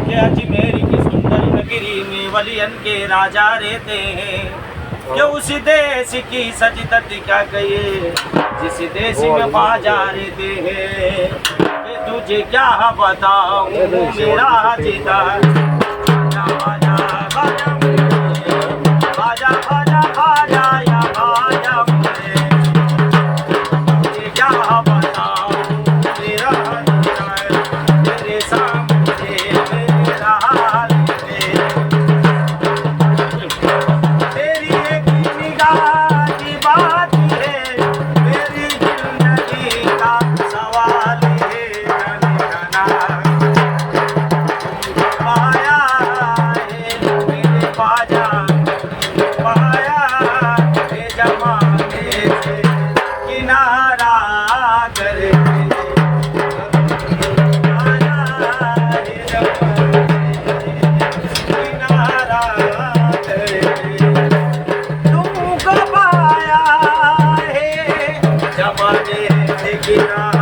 कि अजमेर की सुंदर नगरी में वलियन के राजा रहते हैं। कि उस देश की सज धज क्या कहिए जिस देश में बाजा रहते हैं। कि तुझे क्या बताऊं मेरा जिदा बाजा बाजा बाजा बाजा बाजा या बाजा मुझे तुझे क्या बताऊं मेरा जिदा तेरे सामने मेरा हाल है। तेरी एक निगाह की बात है मेरी जिंदगी का सवाल है। पाया है मेरे बाजा पाया है जमाने से किनारा कर पाया है जमाने से किनारा कर तुमको पाया है जमाने से किनारा